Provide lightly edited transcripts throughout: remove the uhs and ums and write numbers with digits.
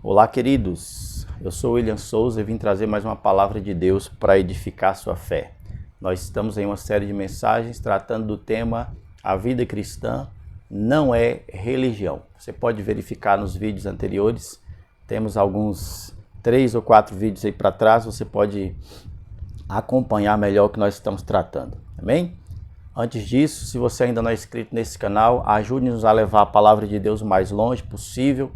Olá, queridos. Eu sou William Souza e vim trazer mais uma palavra de Deus para edificar sua fé. Nós estamos em uma série de mensagens tratando do tema A Vida Cristã Não é Religião. Você pode verificar nos vídeos anteriores, temos alguns 3 ou 4 vídeos aí para trás, você pode acompanhar melhor o que nós estamos tratando, amém? Antes disso, se você ainda não é inscrito nesse canal, ajude-nos a levar a palavra de Deus o mais longe possível.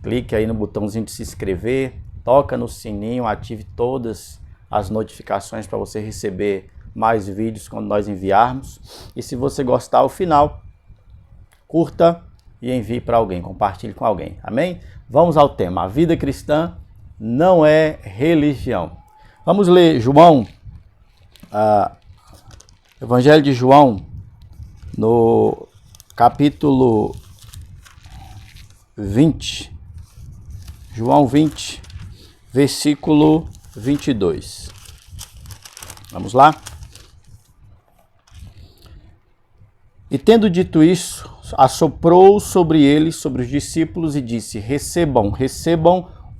Clique aí no botãozinho de se inscrever, toca no sininho, ative todas as notificações para você receber mais vídeos quando nós enviarmos. E se você gostar, ao final, curta e envie para alguém, compartilhe com alguém, amém? Vamos ao tema, a vida cristã não é religião. Vamos ler João, Evangelho de João, no capítulo 20, João 20, versículo 22. Vamos lá? E tendo dito isso, assoprou sobre eles, sobre os discípulos, e disse: recebam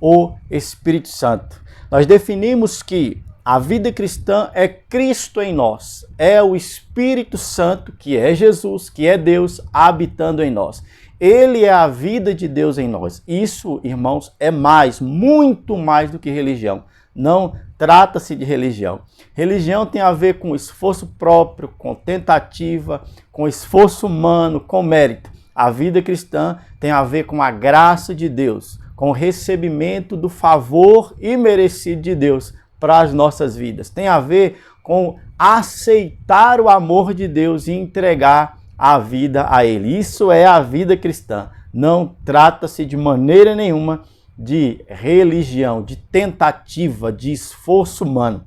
o Espírito Santo. Nós definimos que a vida cristã é Cristo em nós, é o Espírito Santo, que é Jesus, que é Deus, habitando em nós. Ele é a vida de Deus em nós. Isso, irmãos, é mais, muito mais do que religião. Não trata-se de religião. Religião tem a ver com esforço próprio, com tentativa, com esforço humano, com mérito. A vida cristã tem a ver com a graça de Deus, com o recebimento do favor imerecido de Deus para as nossas vidas. Tem a ver com aceitar o amor de Deus e entregar a vida a Ele. Isso é a vida cristã. Não trata-se de maneira nenhuma de religião, de tentativa, de esforço humano.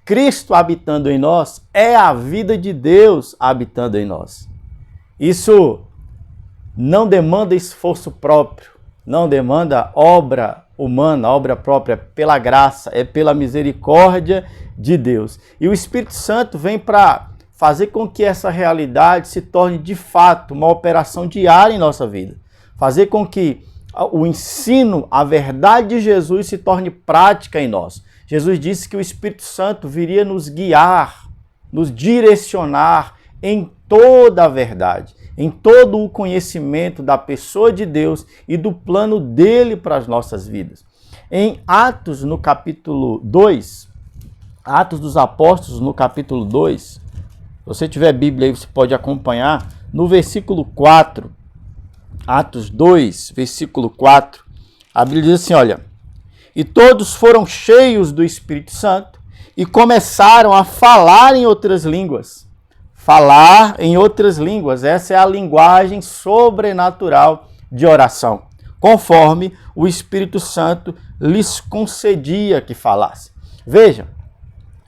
Cristo habitando em nós é a vida de Deus habitando em nós. Isso não demanda esforço próprio, não demanda obra humana, obra própria, pela graça, é pela misericórdia de Deus. E o Espírito Santo vem para fazer com que essa realidade se torne de fato uma operação diária em nossa vida. Fazer com que o ensino, a verdade de Jesus se torne prática em nós. Jesus disse que o Espírito Santo viria nos guiar, nos direcionar em toda a verdade, em todo o conhecimento da pessoa de Deus e do plano dele para as nossas vidas. Em Atos, no capítulo 2, Atos dos Apóstolos, no capítulo 2, se você tiver Bíblia aí, você pode acompanhar, no versículo 4, Atos 2, versículo 4, a Bíblia diz assim, olha, e todos foram cheios do Espírito Santo e começaram a falar em outras línguas. Falar em outras línguas, essa é a linguagem sobrenatural de oração, conforme o Espírito Santo lhes concedia que falasse. Veja,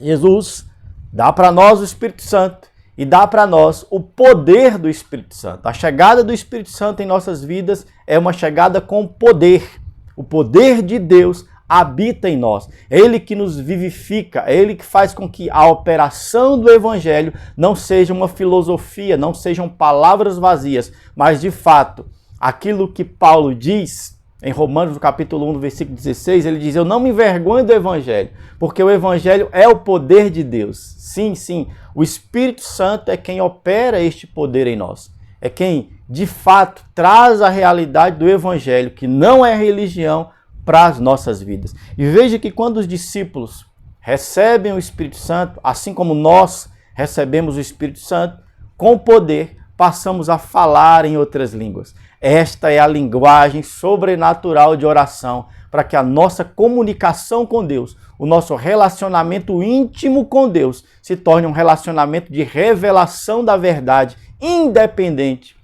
Jesus dá para nós o Espírito Santo e dá para nós o poder do Espírito Santo. A chegada do Espírito Santo em nossas vidas é uma chegada com poder. O poder de Deus habita em nós. É Ele que nos vivifica, é Ele que faz com que a operação do Evangelho não seja uma filosofia, não sejam palavras vazias, mas de fato, aquilo que Paulo diz em Romanos, no capítulo 1, no versículo 16, ele diz, eu não me envergonho do Evangelho, porque o Evangelho é o poder de Deus. Sim, sim, o Espírito Santo é quem opera este poder em nós. É quem, de fato, traz a realidade do Evangelho, que não é religião, para as nossas vidas. E veja que quando os discípulos recebem o Espírito Santo, assim como nós recebemos o Espírito Santo, com poder passamos a falar em outras línguas. Esta é a linguagem sobrenatural de oração, para que a nossa comunicação com Deus, o nosso relacionamento íntimo com Deus, se torne um relacionamento de revelação da verdade, independente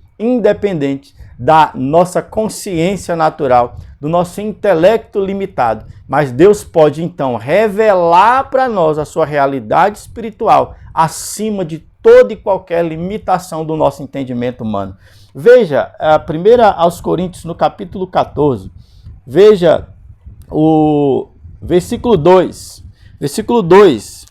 da nossa consciência natural, do nosso intelecto limitado. Mas Deus pode, então, revelar para nós a sua realidade espiritual acima de toda e qualquer limitação do nosso entendimento humano. Veja, 1 aos Coríntios, no capítulo 14, veja o versículo 2. Versículo 2.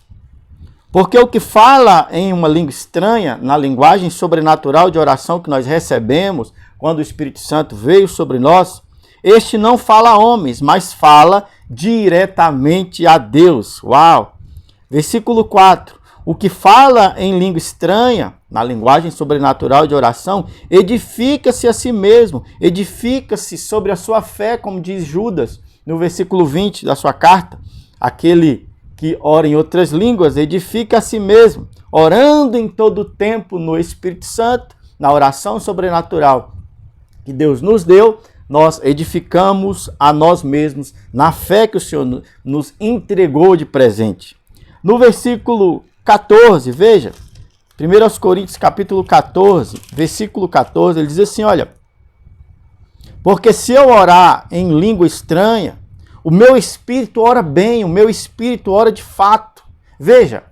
Porque o que fala em uma língua estranha, na linguagem sobrenatural de oração que nós recebemos, quando o Espírito Santo veio sobre nós, Este não fala a homens, mas fala diretamente a Deus. Uau! Versículo 4. O que fala em língua estranha, na linguagem sobrenatural de oração, edifica-se a si mesmo, edifica-se sobre a sua fé, como diz Judas, no versículo 20 da sua carta. Aquele que ora em outras línguas edifica a si mesmo, orando em todo o tempo no Espírito Santo, na oração sobrenatural que Deus nos deu, nós edificamos a nós mesmos na fé que o Senhor nos entregou de presente. No versículo 14, veja, 1 Coríntios capítulo 14, versículo 14, ele diz assim, olha, porque se eu orar em língua estranha, o meu espírito ora bem, o meu espírito ora de fato. Veja,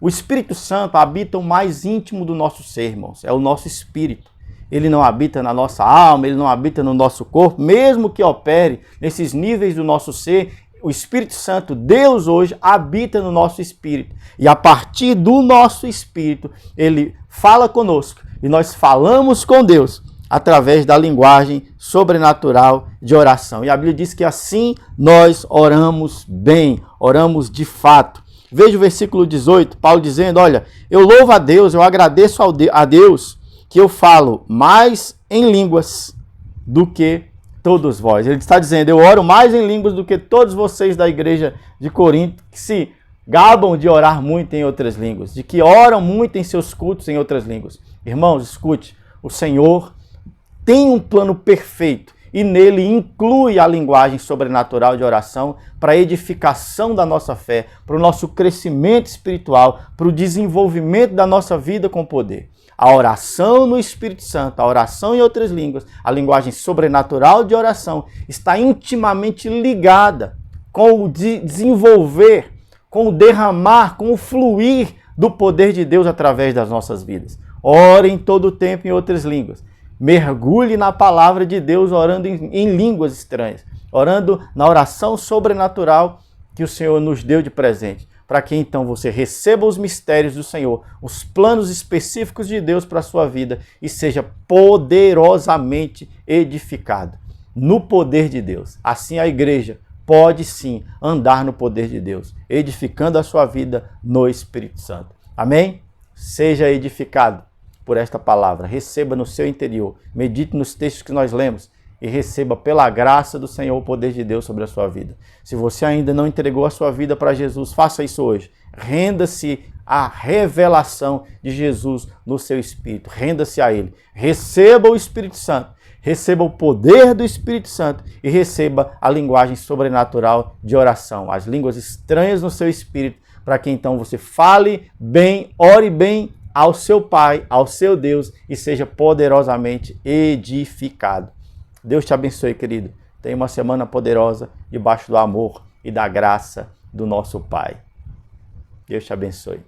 o Espírito Santo habita o mais íntimo do nosso ser, irmãos, é o nosso espírito. Ele não habita na nossa alma, ele não habita no nosso corpo, mesmo que opere nesses níveis do nosso ser, o Espírito Santo, Deus hoje, habita no nosso espírito. E a partir do nosso espírito, ele fala conosco. E nós falamos com Deus através da linguagem sobrenatural de oração. E a Bíblia diz que assim nós oramos bem, oramos de fato. Veja o versículo 18, Paulo dizendo, olha, eu louvo a Deus, eu agradeço a Deus que eu falo mais em línguas do que todos vós. Ele está dizendo, eu oro mais em línguas do que todos vocês da igreja de Corinto, que se gabam de orar muito em outras línguas, de que oram muito em seus cultos em outras línguas. Irmãos, escute, o Senhor tem um plano perfeito e nele inclui a linguagem sobrenatural de oração para a edificação da nossa fé, para o nosso crescimento espiritual, para o desenvolvimento da nossa vida com poder. A oração no Espírito Santo, a oração em outras línguas, a linguagem sobrenatural de oração está intimamente ligada com o desenvolver, com o derramar, com o fluir do poder de Deus através das nossas vidas. Ore em todo o tempo em outras línguas. Mergulhe na palavra de Deus orando em línguas estranhas, orando na oração sobrenatural que o Senhor nos deu de presente, para que então você receba os mistérios do Senhor, os planos específicos de Deus para a sua vida e seja poderosamente edificado no poder de Deus. Assim a igreja pode sim andar no poder de Deus, edificando a sua vida no Espírito Santo. Amém? Seja edificado por esta palavra, receba no seu interior, medite nos textos que nós lemos e receba pela graça do Senhor o poder de Deus sobre a sua vida. Se você ainda não entregou a sua vida para Jesus, faça isso hoje. Renda-se à revelação de Jesus no seu espírito, renda-se a Ele. Receba o Espírito Santo, receba o poder do Espírito Santo e receba a linguagem sobrenatural de oração, as línguas estranhas no seu espírito, para que então você fale bem, ore bem ao seu Pai, ao seu Deus e seja poderosamente edificado. Deus te abençoe, querido. Tenha uma semana poderosa debaixo do amor e da graça do nosso Pai. Deus te abençoe.